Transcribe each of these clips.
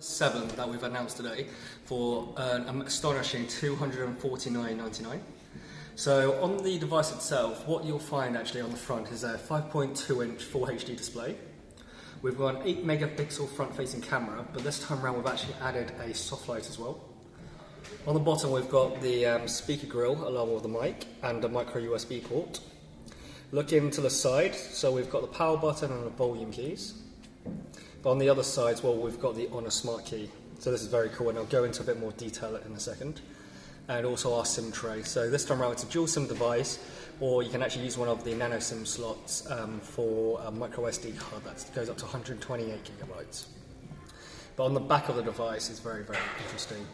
7 that we've announced today for an astonishing $249.99. So on the device itself, what you'll find actually on the front is a 5.2-inch Full HD display. We've got an 8 megapixel front-facing camera, but this time around we've actually added a soft light as well. On the bottom we've got the speaker grill along with the mic and a micro USB port. Looking to the side, so we've got the power button and the volume keys. But on the other side, well, we've got the Honor Smart Key. So this is very cool, and I'll go into a bit more detail in a second. And also our SIM tray. So this time around it's a dual SIM device, or you can actually use one of the nano SIM slots for a micro SD card that goes up to 128 gigabytes. But on the back of the device is very, very interesting.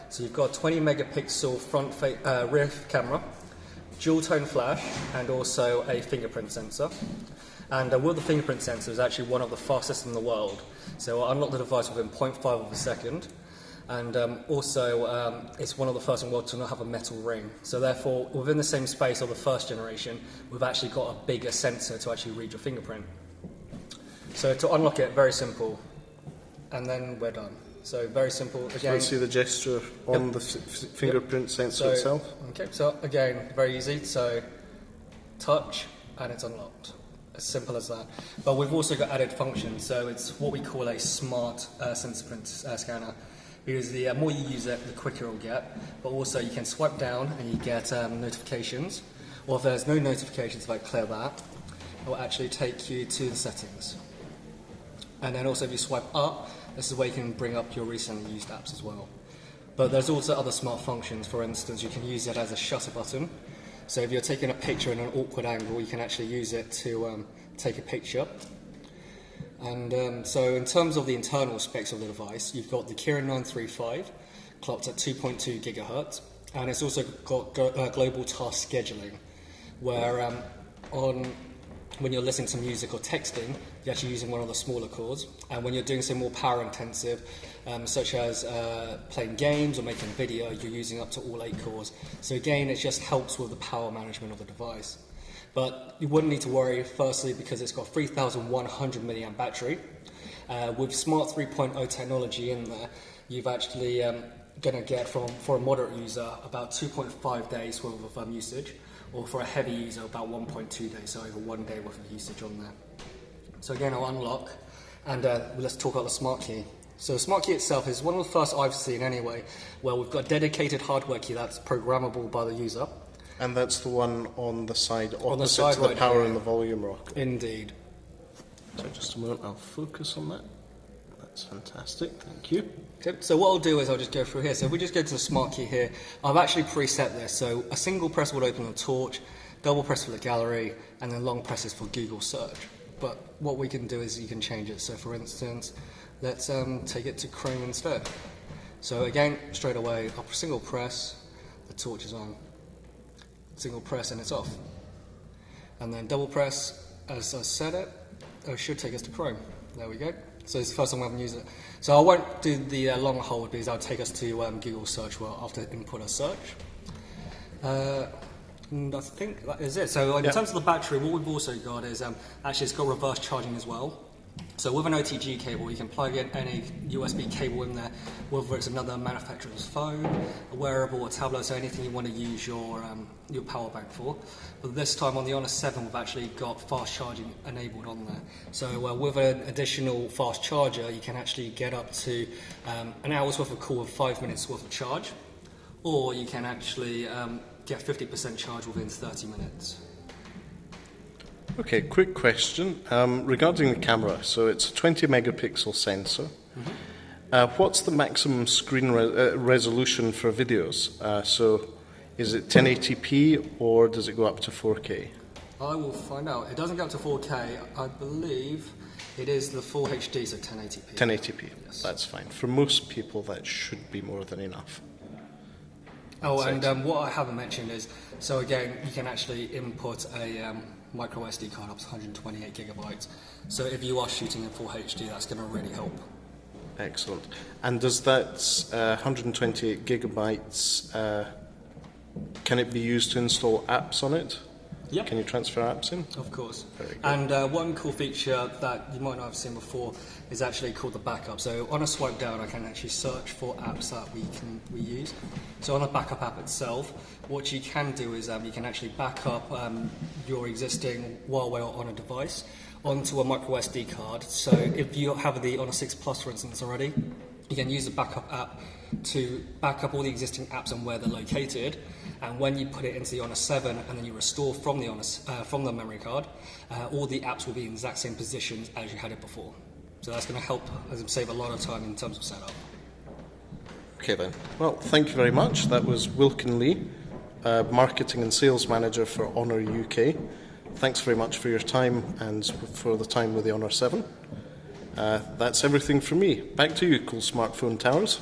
So you've got a 20 megapixel rear camera, dual tone flash, and also a fingerprint sensor. And with the fingerprint sensor is actually one of the fastest in the world. So I unlocked the device within 0.5 of a second. And also it's one of the first in the world to not have a metal ring. So therefore, within the same space of the first generation, we've actually got a bigger sensor to actually read your fingerprint. So to unlock it, very simple. And then we're done. So very simple. Again, can you see the gesture on the fingerprint sensor itself? Okay, so again, very easy. So touch and it's unlocked. As simple as that. But we've also got added functions, so it's what we call a smart sensor print scanner. Because the more you use it, the quicker it'll get. But also you can swipe down and you get notifications. Or if there's no notifications, if I clear that, it will actually take you to the settings. And then also if you swipe up, this is where you can bring up your recently used apps as well. But there's also other smart functions. For instance, you can use it as a shutter button. So if you're taking a picture in an awkward angle, you can actually use it to take a picture. And so in terms of the internal specs of the device, you've got the Kirin 935, clocked at 2.2 gigahertz, and it's also got global task scheduling, where when you're listening to music or texting, you're actually using one of the smaller cores, and when you're doing something more power intensive, such as playing games or making a video, you're using up to all 8 cores. So again, it just helps with the power management of the device. But you wouldn't need to worry, firstly, because it's got 3,100 milliamp battery. With Smart 3.0 technology in there, you've actually going to get, for a moderate user, about 2.5 days worth of usage, or for a heavy user, about 1.2 days, so over 1 day worth of usage on there. So again, I'll unlock, and let's talk about the Smart Key. So the Smart Key itself is one of the first I've seen anyway, where we've got a dedicated hardware key that's programmable by the user. And that's the one on the side opposite to the power and the volume rock. Indeed. So just a moment, I'll focus on that. That's fantastic, thank you. Okay, so what I'll do is I'll just go through here. So if we just go to the Smart Key here, I've actually preset this. So a single press will open the torch, double press for the gallery, and then long press is for Google search. But what we can do is you can change it. So for instance, let's take it to Chrome instead. So again, straight away, I'll single press, the torch is on. Single press and it's off. And then double press, as I said it should take us to Chrome. There we go. So it's the first time I haven't used it. So I won't do the long hold because that'll take us to Google search where I'll have to input a search. And I think that is it. So in terms of the battery, what we've also got is actually it's got reverse charging as well. So with an OTG cable, you can plug in any USB cable in there, whether it's another manufacturer's phone, a wearable, a tablet, so anything you want to use your power bank for. But this time on the Honor 7, we've actually got fast charging enabled on there. So with an additional fast charger, you can actually get up to an hour's worth of call with 5 minutes worth of charge, or you can actually get 50% charge within 30 minutes. Okay, quick question regarding the camera. So it's a 20 megapixel sensor. What's the maximum screen resolution for videos? So is it 1080p or does it go up to 4K? I will find out. It doesn't go up to 4K. I believe it is the full HD, so 1080p. 1080p, yes. That's fine. For most people, that should be more than enough. Oh, and what I haven't mentioned is, so again, you can actually input a micro SD card up to 128 gigabytes. So if you are shooting in full HD, that's going to really help. Excellent. And does that 128 gigabytes, can it be used to install apps on it? Yep. Can you transfer apps in? Of course. Very good. And one cool feature that you might not have seen before is actually called the backup. So on a swipe down, I can actually search for apps that we use. So on the backup app itself, what you can do is you can actually back up your existing while we're on a device onto a micro SD card. So if you have the Honor 6 Plus, for instance, already, you can use the backup app to back up all the existing apps and where they're located. And when you put it into the Honor 7 and then you restore from the memory card, all the apps will be in the exact same positions as you had it before. So that's going to help save a lot of time in terms of setup. Okay then. Well, thank you very much. That was Wilkin Lee, Marketing and Sales Manager for Honor UK. Thanks very much for your time and for the time with the Honor 7. That's everything from me. Back to you, Cool Smartphone Towers.